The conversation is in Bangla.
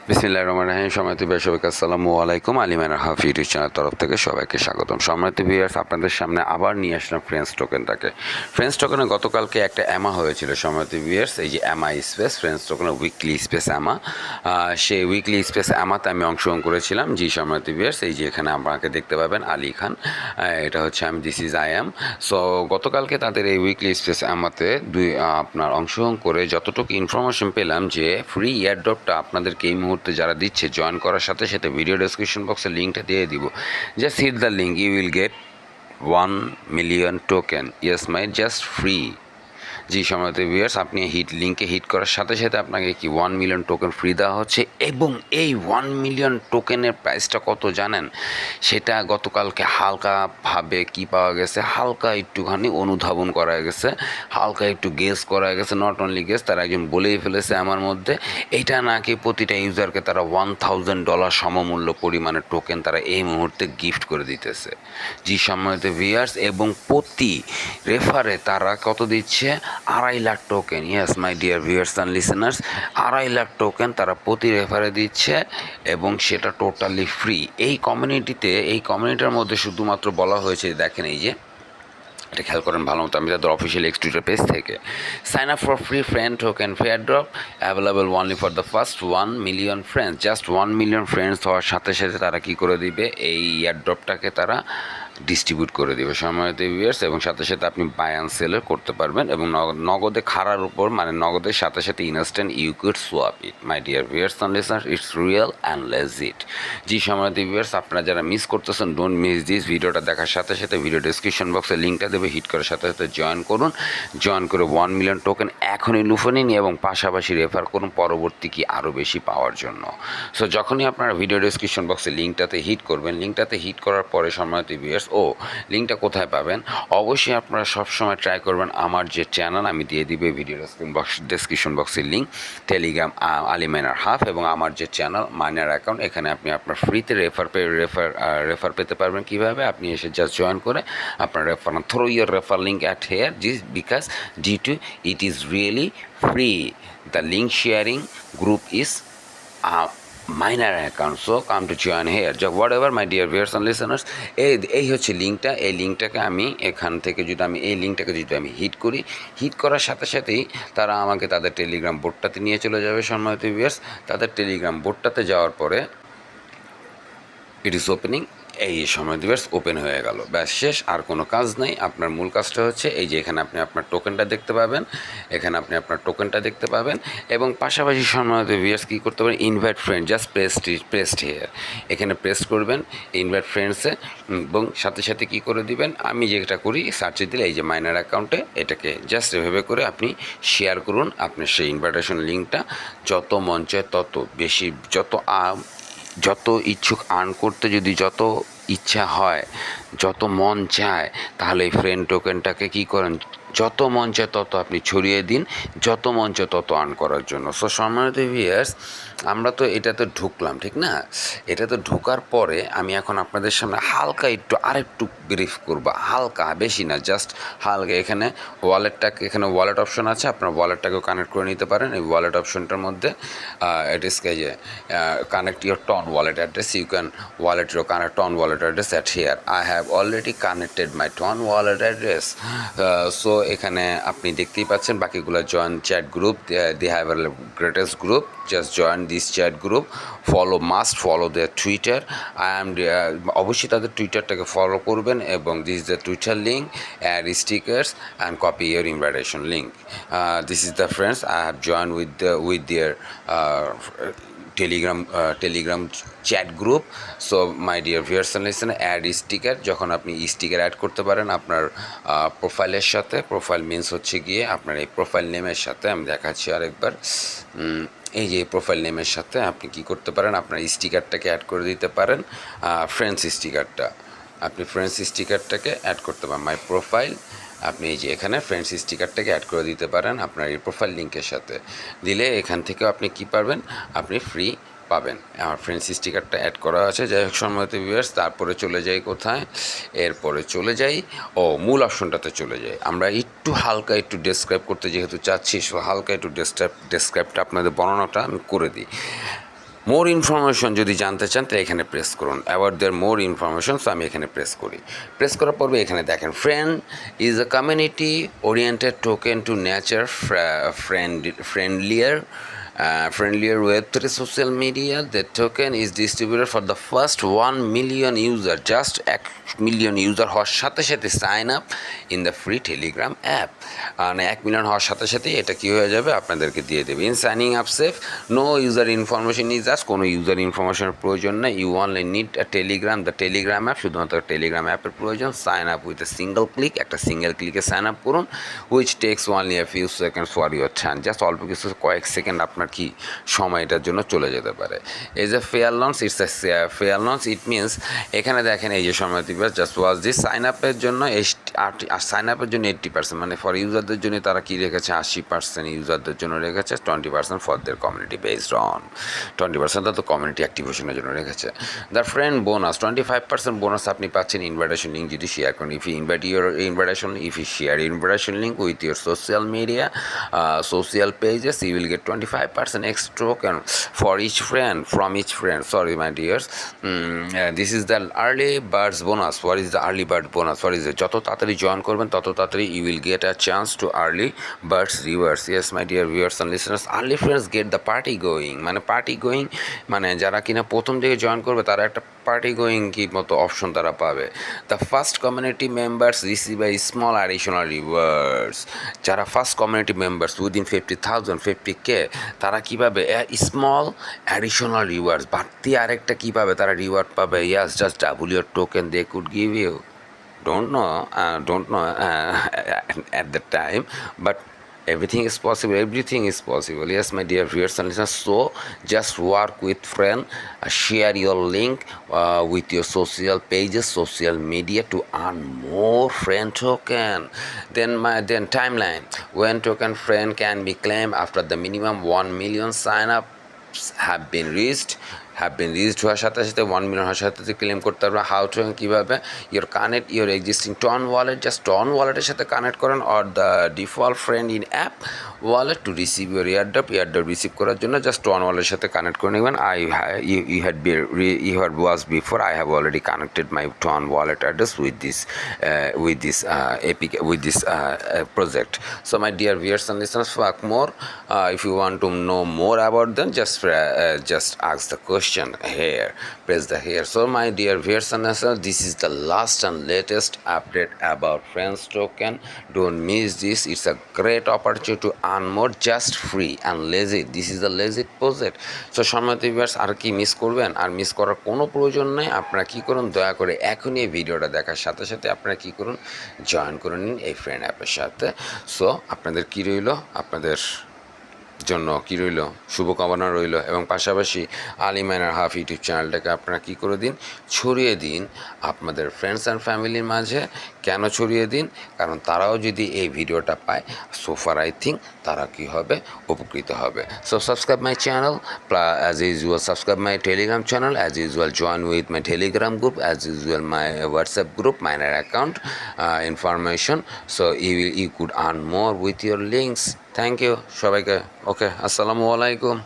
বিসমিল্লাহির রহমানির রহিম। সম্মানিত ভিউয়ার্স, সবাইকে আসসালামু আলাইকুম। আলিমানের হাফ ইউটিউব চ্যানেল তরফ থেকে সবাইকে স্বাগতম। সম্মানিত ভিউয়ার্স, আপনাদের সামনে আবার নিয়ে আসলাম ফ্রেন্ডস টোকেনটাকে। ফ্রেন্ডস টোকেনে গতকালকে একটা অ্যামা হয়েছিল সম্মানিত ভিউয়ার্স, এই যে অ্যামা স্পেস ফ্রেন্ডস টোকেনের উইকলি স্পেস অ্যামা, সেই উইকলি স্পেস অ্যামাতে আমি অংশগ্রহণ করেছিলাম। জি সম্মানিত ভিউয়ার্স, এই যে এখানে আপনাকে দেখতে পাবেন আলী খান, এটা হচ্ছে আমি, this is I am. So গতকালকে তাদের এই উইকলি স্পেস অ্যামাতে আপনার অংশগ্রহণ করে যতটুকু ইনফরমেশন পেলাম যে ফ্রি এয়ারড্রপটা আপনাদেরকে এই মুহূর্তে যারা দিচ্ছে, জয়েন করার সাথে সাথে ভিডিও ডেসক্রিপশন বক্সে লিঙ্কটা দিয়ে দিব। Just hit the link, you will get 1 million token. Yes my, just free. জি সম্মানিত ভিউয়ার্স, আপনি লিঙ্কে হিট করার সাথে সাথে আপনাকে কি 1 মিলিয়ন টোকেন ফ্রি দেওয়া হচ্ছে। এবং এই 1 মিলিয়ন টোকেনের প্রাইসটা কত জানেন? সেটা গতকালকে হালকাভাবে কি পাওয়া গেছে, হালকা একটুখানি অনুধাবন করা গেছে, হালকা একটু গেস করা গেছে। নট অনলি গেস, তারা একজন বলেই ফেলেছে আমার মধ্যে, এইটা নাকি প্রতিটা ইউজারকে তারা $1000 সমমূল্য পরিমাণের টোকেন তারা এই মুহূর্তে গিফট করে দিতেছে। জি সম্মানিত ভিউয়ার্স, এবং প্রতি রেফারে তারা কত দিচ্ছে? 2.5 lakh token. Yes my dear viewers and listeners, 2.5 lakh token তারা প্রতি রেফারে দিচ্ছে এবং সেটা টোটালি ফ্রি। এই কমিউনিটির মধ্যে শুধুমাত্র বলা হয়েছে, দেখেন এই যে এটা খেয়াল করেন ভালো মতো, আমি তাদের অফিসিয়াল এক্স টুইটার পেজ থেকে, sign up for free friend token fair drop available only for the first 1 million friends. Just 1 million friends হওয়ার সাথে সাথে তারা কী করে দিবে, এই এয়ারড্রপটাকে তারা ডিস্ট্রিবিউট করে দেবে সম্মানিত ভিউয়ার্স। এবং সাথে সাথে আপনি বাই অ্যান্ড সেলও করতে পারবেন এবং নগদে খাড়ার উপর, মানে নগদের সাথে সাথে instant you could swap it. My dear viewers and listeners, it's real and legit. জি সম্মানিত ভিউয়ার্স, আপনারা যারা মিস করতেছেন, ডোন্ট মিস দিস। ভিডিওটা দেখার সাথে সাথে ভিডিও ডিসক্রিপশন বক্সে লিঙ্কটা দেবে, হিট করার সাথে সাথে জয়েন করুন। জয়েন করে 1 মিলিয়ন টোকেন এখনই লুফে নিন এবং পাশাপাশি রেফার করুন পরবর্তী কি আরও বেশি পাওয়ার জন্য। সো যখনই আপনারা ভিডিও ডিসক্রিপশন বক্সে লিঙ্কটাতে হিট করবেন, লিঙ্কটাতে হিট করার পরে সম্মানিত ভিউয়ার্স, লিঙ্কটা কোথায় পাবেন? অবশ্যই আপনারা সবসময় ট্রাই করবেন আমার যে চ্যানেল, আমি দিয়ে দিবে ভিডিও ডেসক্রিপশন বক্সের link, Telegram Ali minor half, এবং আমার যে চ্যানেল মাইনার অ্যাকাউন্ট, এখানে আপনি আপনার ফ্রিতে রেফার পেতে পারবেন। কীভাবে? আপনি এসে জাস্ট জয়েন করে আপনার refer through your refer link at here, because due to it is really free. The link sharing group is miner account, so come to join here whatever my dear viewers and listeners. এই হচ্ছে লিঙ্কটা। এই লিঙ্কটাকে আমি এখান থেকে যদি আমি এই লিঙ্কটাকে যদি আমি হিট করি, হিট করার সাথে সাথেই তারা আমাকে তাদের টেলিগ্রাম বোর্ডটাতে নিয়ে চলে যাবে সম্মানিত ভিউয়ার্স। তাদের টেলিগ্রাম বোর্ডটাতে যাওয়ার পরে ইট ইজ ওপেনিং, এই সময় ভিউয়ার্স ওপেন হয়ে গেল, ব্যাস শেষ, আর কোনো কাজ নেই। আপনার মূল কাজটা হচ্ছে এই যে এখানে আপনি আপনার টোকেনটা দেখতে পাবেন, এখানে আপনি আপনার টোকেনটা দেখতে পাবেন এবং পাশাপাশি সময় ভিউয়ার্স কী করতে পারেন, invite friend, just pressed here, এখানে প্রেস করবেন ইনভাইট ফ্রেন্ডসে এবং সাথে সাথে কী করে দিবেন, আমি যেটা করি সার্চে দিলে এই যে মাইনার অ্যাকাউন্টে এটাকে জাস্ট এভাবে করে আপনি শেয়ার করুন আপনার সেই ইনভাইটেশন লিঙ্কটা। যত মন চায় তত বেশি, যত ইচ্ছুক আর্ন করতে যদি যত ইচ্ছা হয়, যত মন চায়, তাহলে এই ফ্রেন্ড টোকেনটাকে কী করেন, যত মন চায় তত আপনি ছড়িয়ে দিন, যত মন চায় তত আর্ন করার জন্য। সো সম্মানিত ভিউয়ার্স, আমরা তো এটাতে ঢুকলাম, ঠিক না? এটাতে ঢোকার পরে আমি এখন আপনাদের সামনে হালকা একটু আরেকটু ব্রিফ করবো, হালকা, বেশি না, জাস্ট হালকা। এখানে ওয়ালেট অপশন আছে, আপনার ওয়ালেটটাকেও কানেক্ট করে নিতে পারেন। এই ওয়ালেট অপশনটার মধ্যে it is connect your ton wallet address. You can wallet your connect ton wallet address at here. I have already connected my ton wallet address. So এখানে আপনি দেখতেই পাচ্ছেন বাকিগুলো, join chat group, they have a greatest group, just join this chat group, must follow their Twitter. অবশ্যই তাদের টুইটারটাকে ফলো করবেন এবং this is the Twitter link, add stickers and copy your invitation link. This is the friends I have joined with their Telegram chat group. So my dear viewers and listener, add sticker, যখন আপনি স্টিকার অ্যাড করতে পারেন আপনার প্রোফাইলের সাথে, প্রোফাইল মিনস হচ্ছে গিয়ে আপনার এই প্রোফাইল নেমের সাথে, আমি দেখাচ্ছি আরেকবার, এই যে প্রোফাইল নেমের সাথে আপনি কি করতে পারেন, আপনার স্টিকারটাকে অ্যাড করে দিতে পারেন, ফ্রেন্ডস স্টিকারটা, আপনি ফ্রেন্ডস স্টিকারটাকে অ্যাড করতে পারেন, মাই প্রোফাইল, আপনি এই যে এখানে ফ্রেন্ডস স্টিকারটাকে অ্যাড করে দিতে পারেন আপনার এই প্রোফাইল লিঙ্কের সাথে। দিলে এখান থেকেও আপনি কি পারবেন, আপনি ফ্রি পাবেন। আমার ফ্রেন্ডস স্টিকারটা অ্যাড করা আছে। যাই হোক সম্মানিত ভিউয়ার্স, তারপরে চলে যাই কোথায়, এরপরে চলে যাই মূল অপশনটাতে চলে যাই। আমরা একটু হালকা একটু ডেসক্রাইব করতে যেহেতু চাচ্ছি, সো হালকা একটু ডেসক্রাইবটা আপনাদের বর্ণনাটা আমি করে দিই। মোর ইনফরমেশন যদি জানতে চান তো এখানে প্রেস করুন, অ্যাবাউট দেয়ার মোর ইনফরমেশন। তো আমি এখানে প্রেস করি। প্রেস করার পর এখানে দেখেন friend is a community oriented token two nature ফ্রেন্ডলিয়ার friendlier Web3 social media. The token is distributed for the first 1 million user, just 1 million user হওয়ার সাথে সাথে sign up in the free Telegram app. মানে 1 মিলিয়ন হওয়ার সাথে সাথে এটা কী হয়ে যাবে, আপনাদেরকে দিয়ে দেবে। In signing up safe, no user information is us, কোনো ইউজার ইনফরমেশনের প্রয়োজন নেই। You only need a Telegram, the Telegram app, শুধুমাত্র টেলিগ্রাম অ্যাপের প্রয়োজন। Sign up with a single click, একটা সিঙ্গেল ক্লিকে সাইন আপ করুন, which takes only a few seconds for your time. Just অল্প কিছু কয়েক সেকেন্ড আপনার কি সময় এটার জন্য চলে যেতে পারে। এই যে fair launch, it's a fair launch, it means এখানে দেখেন এই যে সময় দিবে জাস্ট ওয়াজ দিস সাইন আপের জন্য সাইন আপের জন্য 80%, মানে ফর ইউজারদের জন্য তারা কী রেখেছে 80% ইউজারদের জন্য রেখেছে, 20% for there community based on 20% তো কমিউনিটি অ্যাক্টিভেশনের জন্য রেখেছে। দ্য ফ্রেন্ড বোনাস 25% বোনাস আপনি পাচ্ছেন ইনভাইটেশন লিঙ্ক যদি শেয়ার করেন। If you invite your invitation, if you share invitation link with your social media social pages, you will get 25% extra token for each friend, from each friend. Sorry my dears, this is the early birds bonus. What is the early bird bonus? What is it? যত তাড়াতাড়ি জয়েন করবেন তত তাড়াতাড়ি you will get a chance to early birds rewards. Yes my dear viewers and listeners, early friends get the party going, মানে পার্টি গোয়িং, মানে যারা কিনা প্রথম দিকে জয়েন করবে তারা একটা পার্টি গোয়িং কি মতো অপশন তারা পাবে। The first community members receive a small additional rewards. যারা first community members within 50,000 50K তারা কীভাবে স্মল অ্যাডিশনাল রিওয়ার্ডস, বাড়তি আরেকটা কীভাবে তারা রিওয়ার্ড পাবে। Yes, just double your token they could give you, don't know at the time, but everything is possible. Yes my dear viewers and listeners, so just work with friend, share your link with your social pages, social media to earn more friend token. Then timeline, when token friend can be claimed after the minimum 1 million sign up have been reached হওয়ার সাথে সাথে 1 মিলিয়ন হওয়ার সাথে সাথে ক্লেম করতে পারবে। হাউ টু, কীভাবে, your connect your existing TON wallet, just TON ওয়ালেটের সাথে কানেক্ট করেন, or the default friend in app wallet to receive your airdrop receive করার জন্য জাস্ট টন ওয়ালেটের সাথে কানেক্ট করে নেবেন। I have already connected my Tron wallet address with this project. So my dear viewers and listeners, for more, if you want to know more about them, just ask the question here, press the here. So my dear viewers and listeners, this is the last and latest update about Friends token. Don't miss this. It's a great opportunity to earn more, just free and legit. This is the legit project. So সম্মানিত ভিউয়ার্স, আর কি মিস করবেন? আর মিস করার কোনো প্রয়োজন নেই। আপনারা কী করুন, দয়া করে এখনই এই ভিডিওটা দেখার সাথে সাথে আপনারা কী করুন, জয়েন করে নিন এই ফ্রেন্ড অ্যাপের সাথে। সো আপনাদের কী রইল, আপনাদের জন্য কী রইল, শুভকামনা রইল, এবং পাশাপাশি আলী মাইনার হাফ ইউটিউব চ্যানেলটাকে আপনারা কী করে দিন, ছড়িয়ে দিন আপনাদের ফ্রেন্ডস অ্যান্ড ফ্যামিলির মাঝে। কেন ছড়িয়ে দিন? কারণ তারাও যদি এই ভিডিওটা পায়, সোফার আই থিঙ্ক তারা কী হবে, উপকৃত হবে। So subscribe my channel, as usual subscribe my Telegram channel, as usual join with my Telegram group, as usual my WhatsApp group, miner account information. So you could earn more with your links. Thank you সবাইকে। ওকে, আসসালামু আলাইকুম।